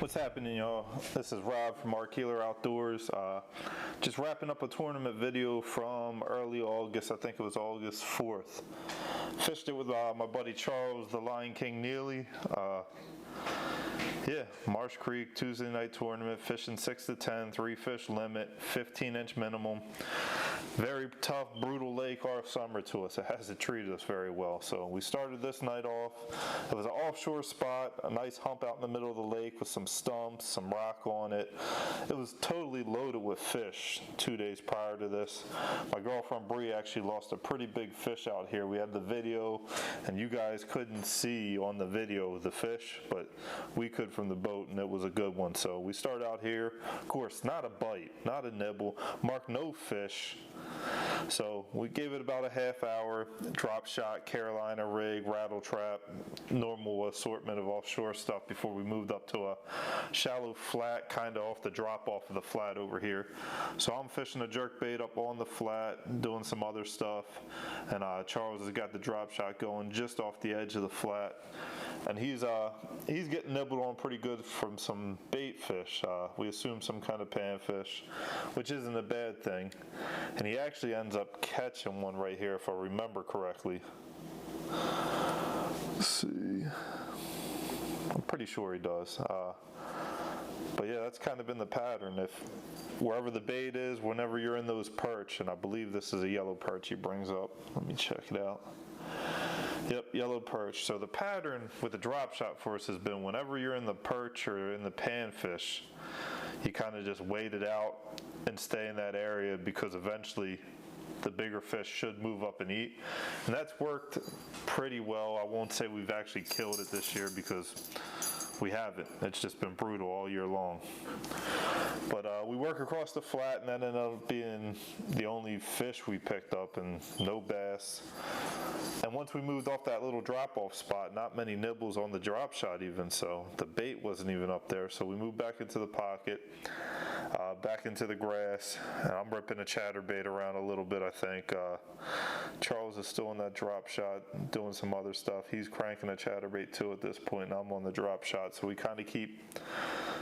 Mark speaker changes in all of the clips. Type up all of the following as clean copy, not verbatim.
Speaker 1: What's happening, y'all? This is Rob from Mark Outdoors. Just wrapping up a tournament video from early August. I think it was August 4th. Fished it with my buddy Charles, the Lion King Neely. Yeah, Marsh Creek, Tuesday night tournament, fishing 6 to 10, 3 fish limit, 15-inch minimum. Very tough, brutal lake all summer to us. It hasn't treated us very well. So we started this night off. It was an offshore spot, a nice hump out in the middle of the lake with some stumps, some rock on it. It was totally loaded with fish 2 days prior to this. My girlfriend Bree actually lost a pretty big fish out here. We had the video, and you guys couldn't see on the video the fish, but we could from the boat, and it was a good one. So we start out here. Of course, not a bite, not a nibble. Mark, no fish. So we gave it about a half hour. Drop shot, Carolina rig, rattle trap, normal assortment of offshore stuff before we moved up to a shallow flat, kind of off the drop off of the flat over here. So I'm fishing a jerk bait up on the flat, doing some other stuff, and Charles has got the drop shot going just off the edge of the flat, and he's getting nibbled on pretty good from some bait fish. We assume some kind of panfish, which isn't a bad thing, and he actually ends up catching one right here if I remember correctly. Let's see, I'm pretty sure he does. But yeah, that's kind of been the pattern. If wherever the bait is, whenever you're in those perch, and I believe this is a yellow perch he brings up. Let me check it out. Yep, yellow perch. So the pattern with the drop shot for us has been whenever you're in the perch or in the panfish, you kind of just wait it out and stay in that area, because eventually the bigger fish should move up and eat. And that's worked pretty well. I won't say we've actually killed it this year, because we haven't. It's just been brutal all year long. But we work across the flat, and that ended up being the only fish we picked up, and no bass. And once we moved off that little drop-off spot, not many nibbles on the drop shot even, so the bait wasn't even up there. So we moved back into the pocket, back into the grass, and I'm ripping a chatterbait around a little bit, I think. Charles is still in that drop shot, doing some other stuff. He's cranking a chatterbait too at this point, and I'm on the drop shot. So we kind of keep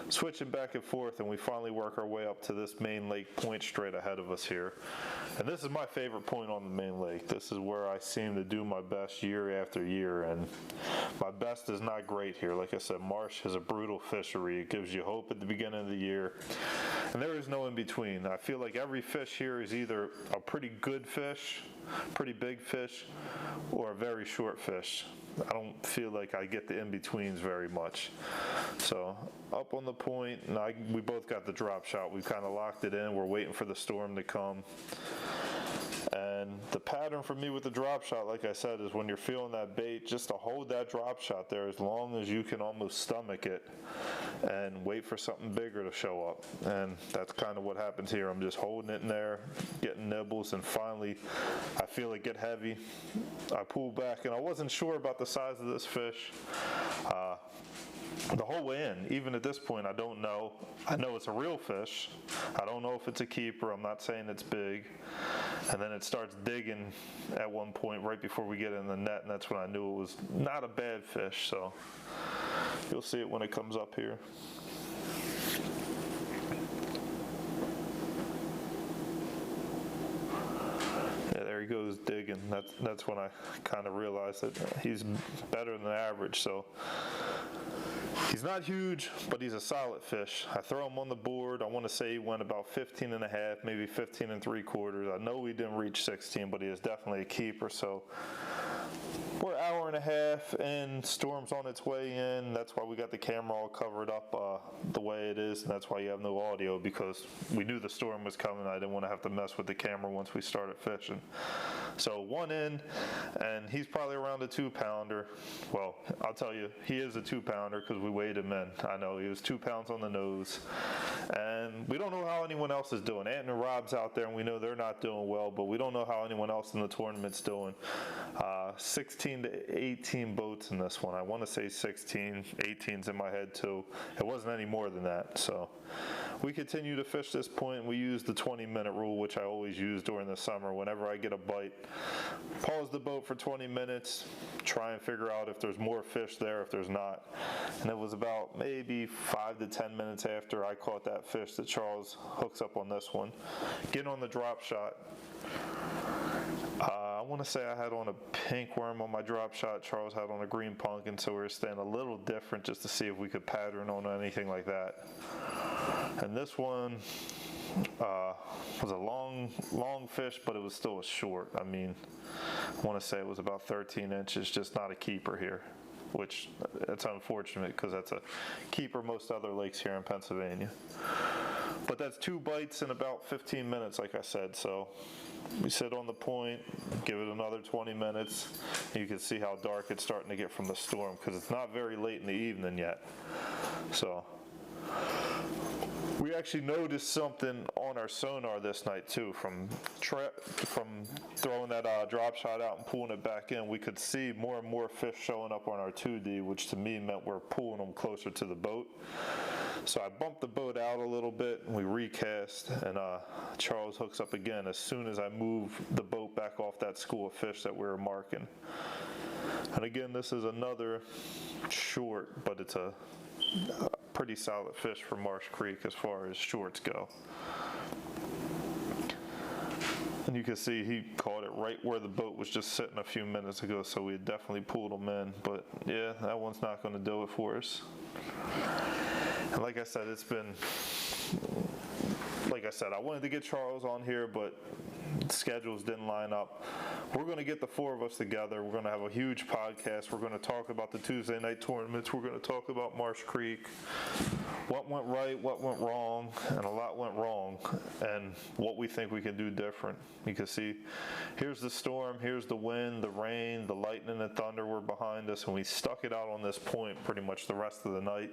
Speaker 1: switching back and forth, and we finally work our way up to this main lake point straight ahead of us here. And this is my favorite point on the main lake. This is where I seem to do my best year after year, and my best is not great here. Like I said, Marsh is a brutal fishery. It gives you hope at the beginning of the year, and there is no in between. I feel like every fish here is either a pretty good fish, pretty big fish, or a very short fish. I don't feel like I get the in-betweens very much. So up on the point, and we both got the drop shot. We kind of locked it in. We're waiting for the storm to come. And the pattern for me with the drop shot, like I said, is when you're feeling that bait, just to hold that drop shot there as long as you can almost stomach it, and wait for something bigger to show up. And that's kind of what happens here. I'm just holding it in there, getting nibbles, and finally I feel it get heavy. I pull back, and I wasn't sure about the size of this fish the whole way in. Even at this point, I don't know. I know it's a real fish. I don't know if it's a keeper. I'm not saying it's big. And then it starts digging at one point right before we get in the net, and that's when I knew it was not a bad fish. So you'll see it when it comes up here. Yeah, there he goes digging. That's when I kind of realized that he's better than average. So he's not huge, but he's a solid fish. I throw him on the board. I want to say he went about 15 and a half, maybe 15 3/4. I know he didn't reach 16, but he is definitely a keeper. So we're an hour and a half in, storm's on its way in. That's why we got the camera all covered up the way it is, and that's why you have no audio, because we knew the storm was coming. I didn't want to have to mess with the camera once we started fishing. So one in, and he's probably around a 2-pounder. Well, I'll tell you, he is a 2-pounder because we weighed him in. I know he was 2 pounds on the nose, and we don't know how anyone else is doing. Ant and Rob's out there, and we know they're not doing well, but we don't know how anyone else in the tournament's doing. 16 16 to 18 boats in this one. I want to say 16, 18's in my head too. It wasn't any more than that. So we continue to fish this point. We use the 20-minute rule, which I always use during the summer. Whenever I get a bite, pause the boat for 20 minutes, try and figure out if there's more fish there, if there's not. And it was about maybe 5 to 10 minutes after I caught that fish that Charles hooks up on this one. Get on the drop shot. I want to say I had on a pink worm on my drop shot. Charles had on a green pumpkin, so we were staying a little different just to see if we could pattern on anything like that. And this one was a long fish, but it was still a short. I mean, I want to say it was about 13 inches, just not a keeper here, which it's unfortunate because that's a keeper most other lakes here in Pennsylvania. But that's 2 bites in about 15 minutes, like I said. So we sit on the point, give it another 20 minutes. You can see how dark it's starting to get from the storm because it's not very late in the evening yet. So we actually noticed something on our sonar this night too. From throwing that drop shot out and pulling it back in, we could see more and more fish showing up on our 2D, which to me meant we're pulling them closer to the boat. So I bumped the boat out a little bit, and we recast, and Charles hooks up again as soon as I move the boat back off that school of fish that we were marking. And again, this is another short, but it's a pretty solid fish for Marsh Creek as far as shorts go. And you can see he caught it right where the boat was just sitting a few minutes ago, so we had definitely pulled him in. But yeah, that one's not going to do it for us. And like I said, I wanted to get Charles on here, but schedules didn't line up. We're going to get the 4 of us together. We're going to have a huge podcast. We're going to talk about the Tuesday night tournaments. We're going to talk about Marsh Creek, what went right, what went wrong, and a lot went wrong, and what we think we can do different. You can see, here's the storm, here's the wind, the rain, the lightning and thunder were behind us, and we stuck it out on this point pretty much the rest of the night.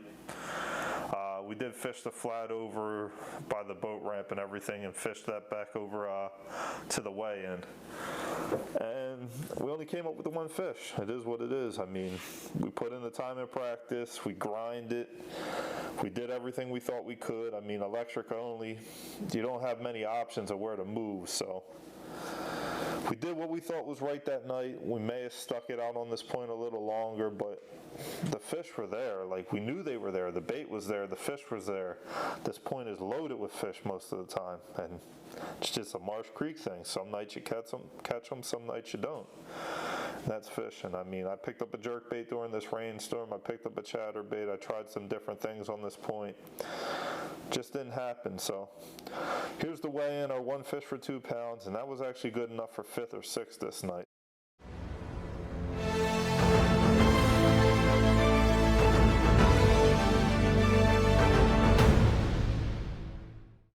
Speaker 1: We did fish the flat over by the boat ramp and everything, and fished that back over to the weigh-in. And we only came up with the 1 fish. It is what it is. I mean, we put in the time in practice, we grind it, we did everything we thought we could. I mean, electric only, you don't have many options of where to move, so we did what we thought was right that night. We may have stuck it out on this point a little longer, but the fish were there. Like, we knew they were there. The bait was there. The fish was there. This point is loaded with fish most of the time, and it's just a Marsh Creek thing. Some nights you catch them, some nights you don't. And that's fishing. I mean, I picked up a jerkbait during this rainstorm. I picked up a chatterbait. I tried some different things on this point. Just didn't happen. So here's the weigh-in, our 1 fish for 2 pounds, and that was actually good enough for 5th or 6th this night.